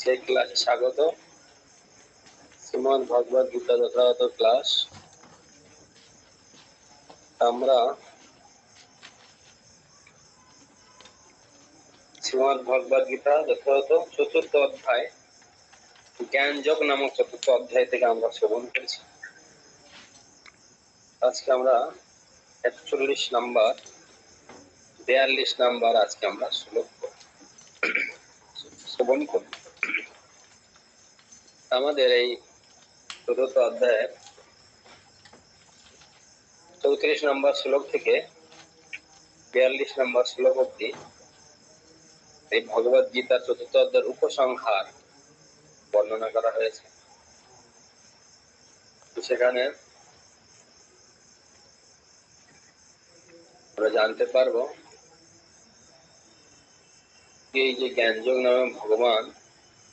সেই ক্লাসে স্বাগত। শ্রীমদ ভগবদ গীতা যথাযথ ক্লাস। আমরা শ্রীমদ ভগবদ গীতা যথাযথ চতুর্থ অধ্যায় জ্ঞান যোগ নামক চতুর্থ অধ্যায় থেকে আমরা শ্রবণ করেছি। আজকে আমরা 41 নাম্বার 42 নাম্বার আজকে আমরা শ্রবণ করব। আমাদের এই চতুর্থ অধ্যায়ে 34 নম্বর শ্লোক থেকে 42 নম্বর শ্লোক অব্দি এই ভগবদ গীতার চতুর্থ অধ্যায়ের উপসংহার বর্ণনা করা হয়েছে। সেখানে আমরা জানতে পারবো এই যে জ্ঞানযোগ নামে ভগবান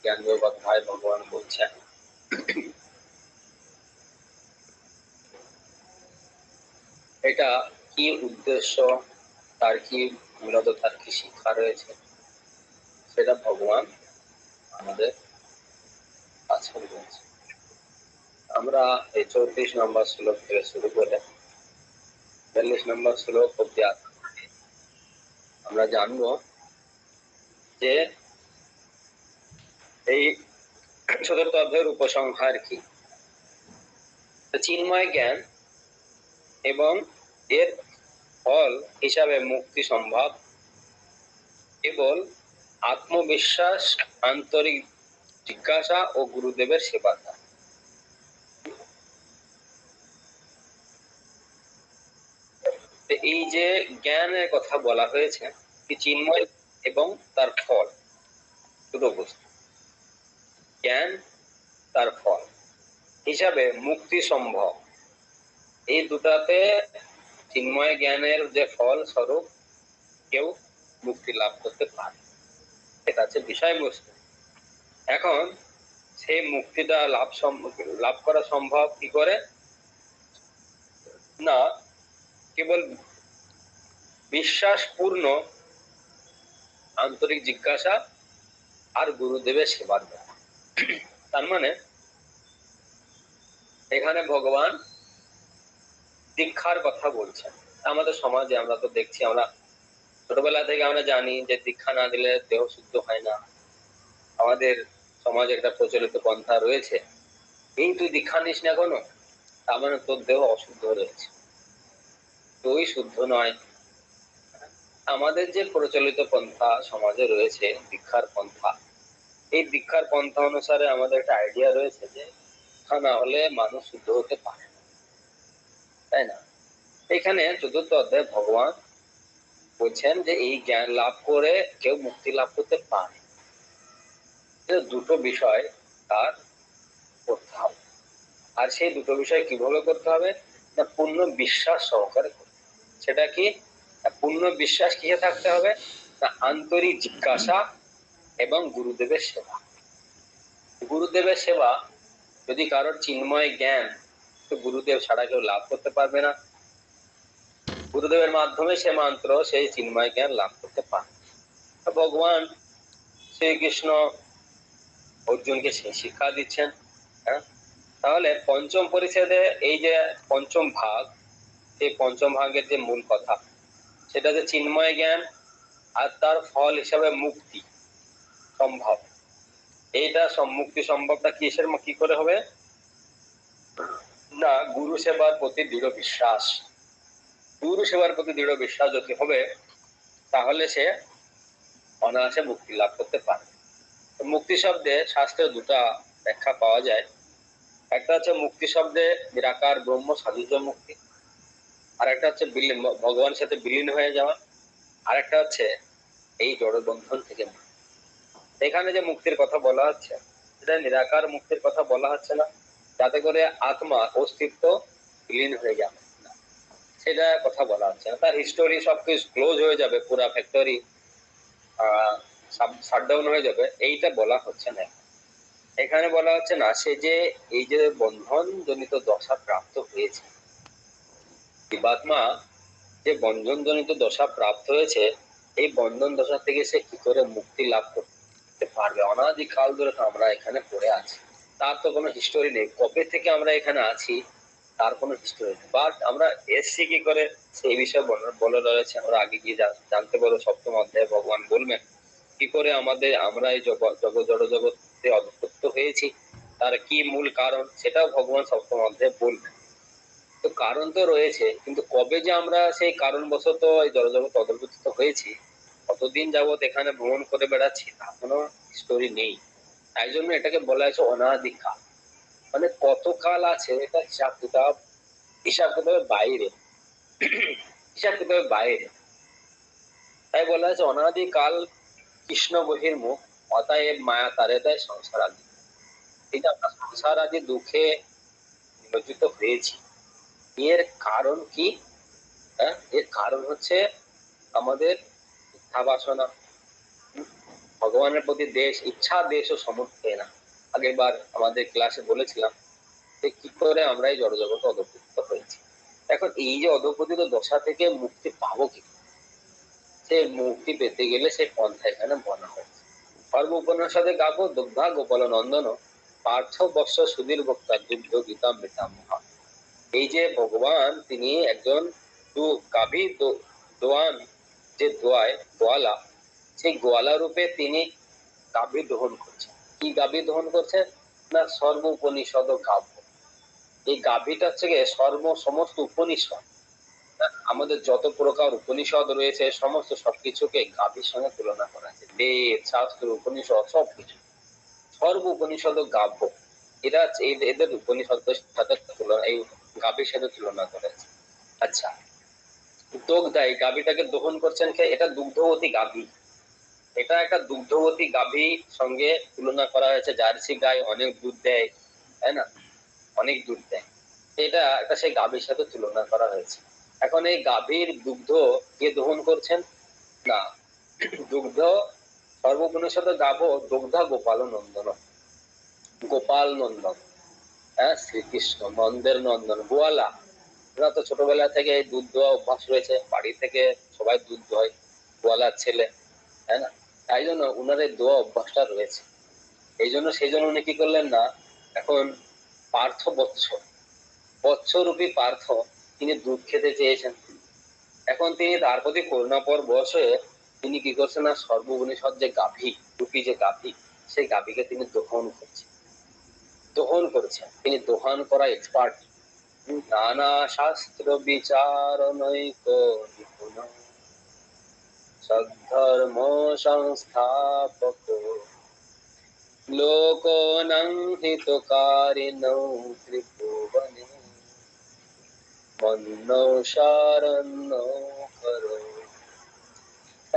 জ্ঞানযোগ অধ্যায় ভগবান বলছেন, এটা কি উদ্দেশ্য, তার কি মূলত তার কি শিক্ষা রয়েছে, সেটা ভগবান আমাদের কাছে বলছে। আমরা এই 34 নম্বর শ্লোক থেকে শুরু করে 42 নম্বর শ্লোক অব্দি আমরা জানবো যে এই চতুর্থ অধ্যায়ের উপসংহার কি। চিন্ময় জ্ঞান এবং এর ফল হিসাবে মুক্তি সম্ভব কেবল আত্মবিশ্বাস, আন্তরিক জিজ্ঞাসা ও গুরুদেবের সেবা। এই যে জ্ঞানের কথা বলা হয়েছে, চিন্ময় এবং তার ফল দুটো বস্তু। জ্ঞান তার ফল হিসাবে মুক্তি সম্ভব, এই দুটাতে চিন্ময় জ্ঞানের যে ফল স্বরূপ কেউ মুক্তি লাভ করতে পারে, এটা হচ্ছে বিষয়বস্তু। এখন সেই মুক্তিটা লাভ করা সম্ভব কি করে না, কেবল বিশ্বাসপূর্ণ আন্তরিক জিজ্ঞাসা আর গুরুদেবের সেবা দেওয়া। তার মানে এখানে ভগবান দীক্ষার কথা বলছেন। আমাদের সমাজে আমরা তো দেখছি, আমরা ছোটবেলা থেকে আমরা জানি যে দীক্ষা না দিলে দেহ শুদ্ধ হয় না। আমাদের সমাজে একটা প্রচলিত পন্থা রয়েছে, এই তুই দীক্ষা নিস না কোনো, তার মানে তোর দেহ অশুদ্ধ রয়েছে, তুই শুদ্ধ নয়। আমাদের যে প্রচলিত পন্থা সমাজে রয়েছে দীক্ষার পন্থা, এই দীক্ষার পন্থা অনুসারে আমাদের একটা আইডিয়া রয়েছে যে দীক্ষা না হলে মানুষ শুদ্ধ হতে পারে, তাই না? এখানে চতুর্থ অধ্যায়ে ভগবান বলছেন যে এই জ্ঞান লাভ করে কেউ মুক্তি লাভ করতে পারে। দুটো বিষয় তার করতে হবে, আর সেই দুটো বিষয় কিভাবে করতে হবে না, পূর্ণ বিশ্বাস সহকারে করতে হবে। সেটা কি? পূর্ণ বিশ্বাস কিসে থাকতে হবে না, আন্তরিক জিজ্ঞাসা এবং গুরুদেবের সেবা। গুরুদেবের সেবা যদি কারোর চিন্ময় জ্ঞান, তো গুরুদেব ছাড়া কেউ লাভ করতে পারবে না। গুরুদেবের মাধ্যমে সে মাত্র সেই চিন্ময় জ্ঞান লাভ করতে পারে। ভগবান শ্রীকৃষ্ণ অর্জুনকে সেই শিক্ষা দিচ্ছেন। তাহলে পঞ্চম পরিচ্ছেদে এই যে পঞ্চম ভাগ, এই পঞ্চম ভাগের যে মূল কথা সেটা যে চিন্ময় জ্ঞান আর তার ফল হিসাবে মুক্তি সম্ভব। এইটা মুক্তি সম্ভবটা কিসের কি করে হবে না, গুরু সেবার প্রতি দৃঢ় বিশ্বাস। গুরু সেবার প্রতি দৃঢ় বিশ্বাস যদি হবে তাহলে সে অনায়াসে মুক্তি লাভ করতে পারে। মুক্তি শব্দে শাস্ত্রে দুটা ব্যাখ্যা পাওয়া যায়। একটা হচ্ছে মুক্তি শব্দে নিরাকার ব্রহ্ম সাযুজ্য মুক্তি, আর একটা হচ্ছে ভগবানের সাথে বিলীন হয়ে যাওয়া, আর একটা হচ্ছে এই জড়বন্ধন থেকে মুক্তি। এখানে যে মুক্তির কথা বলা হচ্ছে সেটা নিরাকার মুক্তির কথা বলা হচ্ছে না, যাতে করে আত্মা অস্তিত্ব বিলীন হয়ে যাবে সেটা কথা বলা হচ্ছে না। তার হিস্টোরি সবকিছু ক্লোজ হয়ে যাবে, পুরা ফ্যাক্টরি শাটডাউন হয়ে যাবে, এইটা বলা হচ্ছে না। এখানে বলা হচ্ছে না, সে যে এই যে বন্ধন জনিত দশা প্রাপ্ত হয়েছে, জীবাত্মা যে বন্ধন জনিত দশা প্রাপ্ত হয়েছে, এই বন্ধন দশা থেকে সে কি করে মুক্তি লাভ করতে পারবে? অনাদিকাল ধরে তো আমরা এখানে পড়ে আছি, তার তো কোনো হিস্টোরি নেই। কবে থেকে আমরা এখানে আছি তার কোনো হিস্টোরি নেই, বাট আমরা এসছি কি করে সেই বিষয়ে বলে রয়েছে। আমরা আগে গিয়ে জানতে পারবো। সপ্তম অধ্যায়ে ভগবান বলবেন কি করে আমরা এই জড় জগতে অধঃপতিত হয়েছি, তার কি মূল কারণ, সেটাও ভগবান সপ্তম অধ্যায়ে বলবেন। তো কারণ তো রয়েছে, কিন্তু কবে যে আমরা সেই কারণবশত এই জড়জগৎ অধঃপতিত হয়েছি, কতদিন যাবত এখানে ভ্রমণ করে বেড়াচ্ছি, তার কোনো স্টোরি নেই। তাই জন্য এটাকে বলা হয়েছে অনাদিকাল। মানে কত কাল আছে এটা হিসাব কিতাবের বাইরে। হিসাব কিতাবের বাইরে। তাই বলা হয়েছে অনাদিকাল কৃষ্ণ বহির্মুখ, অতএব মায়া তারে দেয় সংসার আদি। এই যে আমরা সংসার আদি দুঃখে নিমজ্জিত হয়েছি, এর কারণ কি? এর কারণ হচ্ছে আমাদের ইচ্ছা বাসনা। ভগবানের প্রতি ইচ্ছা দেশ ও সমর্থে না। আগেরবার আমাদের ক্লাসে বলেছিলাম যে কি করে আমরা এই জড়জগতে অধঃপতিত হয়েছি। এখন এই যে অধঃপতিত দশা থেকে মুক্তি পাবো কি? সে মুক্তি পেতে গেলে সেই পন্থা এখানে বলা হয়েছে। সর্ব উপনিষদে গাবো দুগ্ধা গোপাল নন্দন পার্থ বর্ষ সুধীর ভক্তা যুদ্ধ গীতা মৃতামহা। এই যে ভগবান তিনি একজন গাভী দোয়ান, যে গোয়ালা, সেই গোয়ালা রূপে তিনি গাভী দহন করছেন। কি গাভী দহন করছেন? না সর্ব উপনিষদ গাভ্য। এই গাভীটা হচ্ছে গিয়ে সমস্ত উপনিষদ, আমাদের যত প্রকার উপনিষদ রয়েছে সমস্ত সবকিছুকে গাভীর সঙ্গে তুলনা করা আছে। বেদ শাস্ত্র উপনিষদ সবকিছু, সর্ব উপনিষদ গাভ্য। এরা এদের উপনিষদের সাথে তুলনা, এই গাভীর সাথে তুলনা করেছে। আচ্ছা, দুগ্ধাই গাভীটাকে দহন করছেন কে? এটা দুগ্ধবতী গাভী। এটা একটা দুগ্ধবতী গাভীর সঙ্গে তুলনা করা হয়েছে। জার্সি গাই অনেক দুধ দেয়, তাই না? অনেক দুধ দেয়, এটা একটা সেই গাভীর সাথে তুলনা করা হয়েছে। এখন এই গাভীর দুগ্ধ কে দহন করছেন? না, দুগ্ধ সর্বগুণের গাভো দুগ্ধা গোপাল নন্দন। গোপাল নন্দন, শ্রীকৃষ্ণ নন্দের নন্দন, গোয়ালা। ওরা তো ছোটবেলা থেকে এই দুধ দোয়া অভ্যাস রয়েছে, বাড়ি থেকে সবাই দুধ দোয়, গোয়ালার ছেলে, তাই না? তাই জন্য উনার এই দোয়া অভ্যাসটা রয়েছে। সেই জন্য উনি কি করলেন না, এখন পার্থ বৎসরূপী পার্থ তিনি দুধ খেতে চেয়েছেন। এখন তিনি তার প্রতি করুণাপর বসে তিনি কি করছেন না, সর্বগুণীশ্বর যে গাভী রূপী যে গাভী, সেই গাভীকে তিনি দহন করেছেন। তিনি দোহন করা এক্সপার্ট। নানা শাস্ত্র বিচার নৈক নিপুণ সদ্ধর্ম সংস্থাপক লোকনাং হিতকারিণৌ ত্রিভুবনে মন্নৌ শরণ্যৌ করো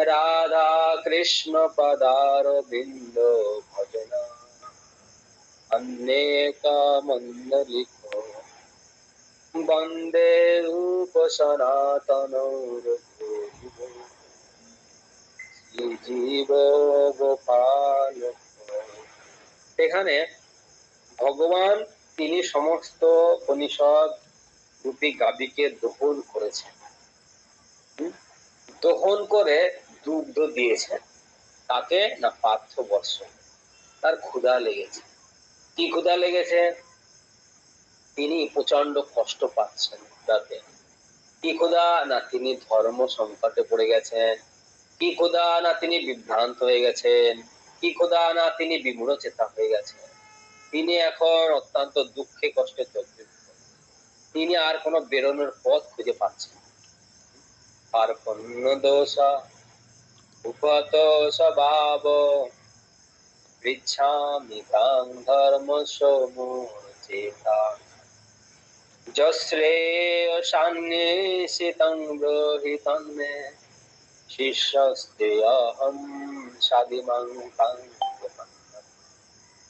রাধা কৃষ্ণ পদার বিন্দ ভজনা অনেক মন্ডলিক বন্দে রূপ সনাতন জীব গোপাল। এখানে ভগবান তিনি সমস্ত উপনিষদ রূপী গাভীকে দহন করেছেন। দহন করে দুগ্ধ দিয়েছেন। তাকে না পার্থ বর্ষ, তার ক্ষুধা লেগেছে। কি ক্ষুধা লেগেছে? তিনি প্রচন্ড কষ্ট পাচ্ছেন ক্ষুধাতে। কি ক্ষুধা? না তিনি ধর্ম সংকটে পড়ে গেছেন। কি ক্ষুধা? না তিনি বিভ্রান্ত হয়ে গেছেন। কি ক্ষুধা? না তিনি বিমূঢ়চেতা হয়ে গেছেন। তিনি এখন অত্যন্ত দুঃখে কষ্টে জর্জরিত। তিনি আর কোনো বেরোনোর পথ খুঁজে পাচ্ছেন। আর পণ্য দোষা উপত স্বভাব পৃচ্ছামি তাং ধর্ম সমুচিতা যশ্রেয় সান্নিশিতং ব্রহিতং মে শিষ্যস্তে অহং সাধিমাং তাং।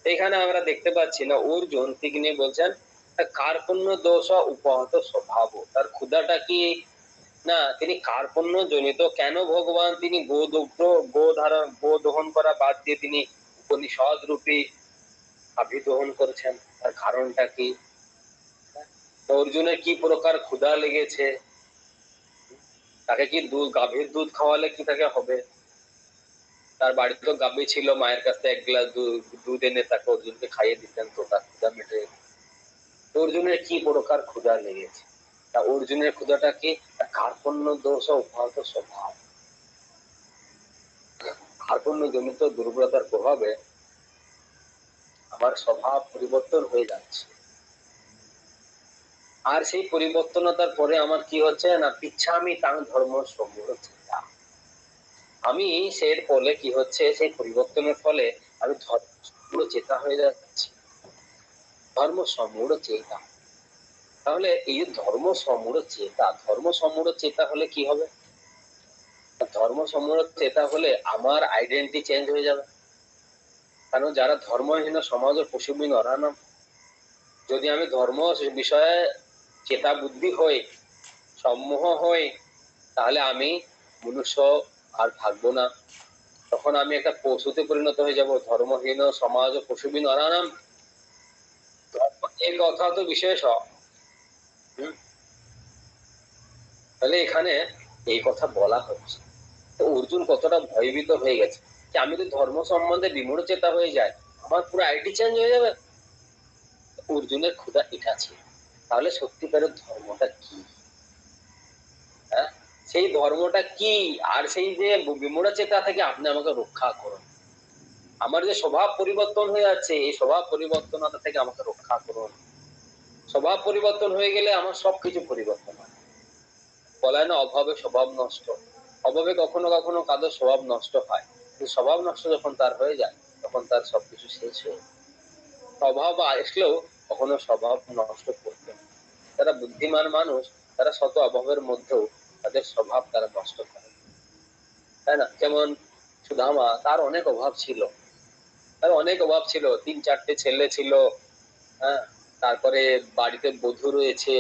এখানে আমরা দেখতে পাচ্ছি না অর্জুন তিনি বলছেন কার্পণ্য দোষ উপহত স্বভাব। তার ক্ষুধাটা কি? না তিনি কার্পণ্য জনিত। কেন ভগবান তিনি গো দহন করা বাদ দিয়ে তিনি উপনিষদ রূপী গাভী দহন করছেন? তার কারণটা কি? অর্জুনের কি প্রকার ক্ষুধা লেগেছে? তাকে কি গাভীর দুধ খাওয়ালে কি তাকে হবে? তার বাড়িতে তো গাভী ছিল, মায়ের কাছ থেকে ১ গ্লাস দুধ এনে তাকে অর্জুনকে খাইয়ে দিতেন, তো তার ক্ষুধা মিটে যেত। অর্জুনের কি প্রকার ক্ষুধা লেগেছে, তা অর্জুনের ক্ষুধাটা কি কার্পণ্য দোষ ও উপাহত স্বভাব, কার্পণ্য জনিত দুর্বলতার প্রভাবে আমার স্বভাব পরিবর্তন হয়ে যাচ্ছে। আর সেই পরিবর্তনতার পরে আমার কি হচ্ছে না, পিচ্ছামি তাং ধর্ম সমূহ চিন্তা। আমি সেই ফলে কি হচ্ছে, সেই পরিবর্তনের ফলে আমি ধর্ম চেতা হয়ে যাচ্ছি, ধর্ম সমূহ চেতা। তাহলে এই যে ধর্ম সমূহ চেতা হলে কি হবে, ধর্ম সমূহ চেতা হলে আমার আইডেন্টিটি চেঞ্জ হয়ে যাবে। কারণ যারা ধর্মহীন সমাজ ও পশুবিন অরানাম, যদি আমি ধর্ম বিষয়ে চেতা বুদ্ধি হই, সম্মোহ হই, তাহলে আমি মনুষ্য আর থাকবো না, তখন আমি একটা পশুতে পরিণত হয়ে যাব। ধর্মহীন সমাজ ও পশুবিন অরানাম, এই কথা তো বিশেষ। তাহলে এখানে এই কথা বলা হচ্ছে। তো অর্জুন কতটা ভয়ভীত হয়ে গেছে যে আমি তো ধর্ম সম্বন্ধে বিমূঢ় চেতা হয়ে যায়, আমার পুরো আইডি চেঞ্জ হয়ে যাবে। অর্জুনের ক্ষুধা এটা ছিল। তাহলে সত্যিকারের ধর্মটা কি, হ্যাঁ, সেই ধর্মটা কি, আর সেই যে বিমূঢ় চেতা থেকে আপনি আমাকে রক্ষা করুন। আমার যে স্বভাব পরিবর্তন হয়ে যাচ্ছে, এই স্বভাব পরিবর্তনতা থেকে আমাকে রক্ষা করুন। স্বভাব পরিবর্তন হয়ে গেলে আমার সবকিছু পরিবর্তন হয়। বলায় না অভাবে স্বভাব নষ্ট, অভাবে কখনো কখনো কাদের স্বভাব নষ্ট হয়, কিন্তু স্বভাব নষ্ট যখন তার হয়ে যায় তখন তার সবকিছু শেষ হয়ে যায়। অভাব আসলেও কখনো স্বভাব নষ্ট করতে, তারা বুদ্ধিমান মানুষ, তারা শত অভাবের মধ্যেও তাদের স্বভাব তারা নষ্ট করে, তাই না? যেমন সুদামা, তার অনেক অভাব ছিল, তার অনেক অভাব ছিল, ৩-৪টে ছেলে ছিল, হ্যাঁ, তারপরে বাড়িতে বধূ রয়েছে,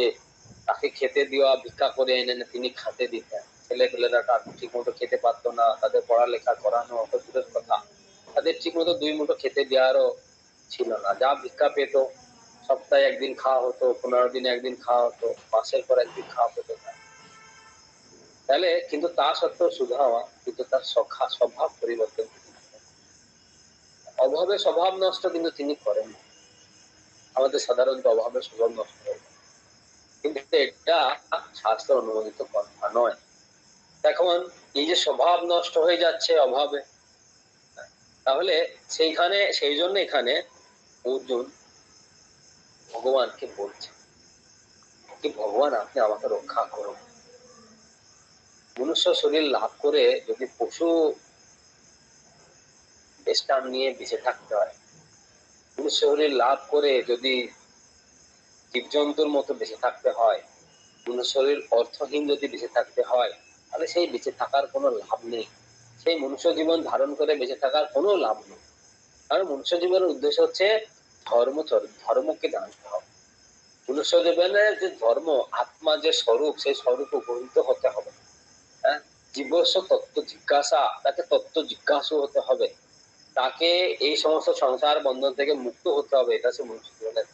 তাকে খেতে দেওয়া, ভিক্ষা করে এনে তিনি খেতে দিতেন। ছেলেপেলেরা ঠিক মতো খেতে পারতো না, তাদের পড়ালেখা করানো অত দূরের কথা, তাদের ঠিক মতো ২ মুঠো খেতে দেওয়ারও ছিল না। যা ভিক্ষা পেত, সপ্তাহে ১ দিন খাওয়া হতো, ১৫ দিনে ১ দিন খাওয়া হতো, মাসের পর ১ দিন খাওয়া হতো। তাহলে কিন্তু তা সত্ত্বেও সুদামা কিন্তু তার স্বভাব পরিবর্তন, অভাবে স্বভাব নষ্ট কিন্তু তিনি করেন। আমাদের সাধারণত অভাবে স্বভাব নষ্ট হয়, কিন্তু এটা শাস্ত্র অনুমোদিত কথা নয়। এখন এই যে স্বভাব নষ্ট হয়ে যাচ্ছে অভাবে, তাহলে সেইখানে সেই জন্য এখানে অর্জুন ভগবানকে বলছে কি, ভগবান আপনি আমাকে রক্ষা করুন। মনুষ্য শরীর লাভ করে যদি পশু বেষ্টান নিয়ে বেঁচে থাকতে হয়, মনুষ্য শরীর লাভ করে যদি জীবজন্তুর মতো বেঁচে থাকতে হয়, মনুষ্য শরীর অর্থহীন যদি বেঁচে থাকতে হয়, তাহলে সেই বেঁচে থাকার কোনো লাভ নেই। সেই মনুষ্য জীবন ধারণ করে বেঁচে থাকার কোনো লাভ নেই। কারণ মনুষ্য জীবনের উদ্দেশ্য হচ্ছে ধর্মকে জানতে হবে। মনুষ্য জীবনের যে ধর্ম, আত্মা যে স্বরূপ, সেই স্বরূপে উপনীত হতে হবে। হ্যাঁ, জীবস্ব তত্ত্ব জিজ্ঞাসা, তাকে তত্ত্ব জিজ্ঞাসু হতে হবে, তাকে এই সমস্ত সংসার বন্ধন থেকে মুক্ত হতে হবে। এটা হচ্ছে মনুষ্য জীবনের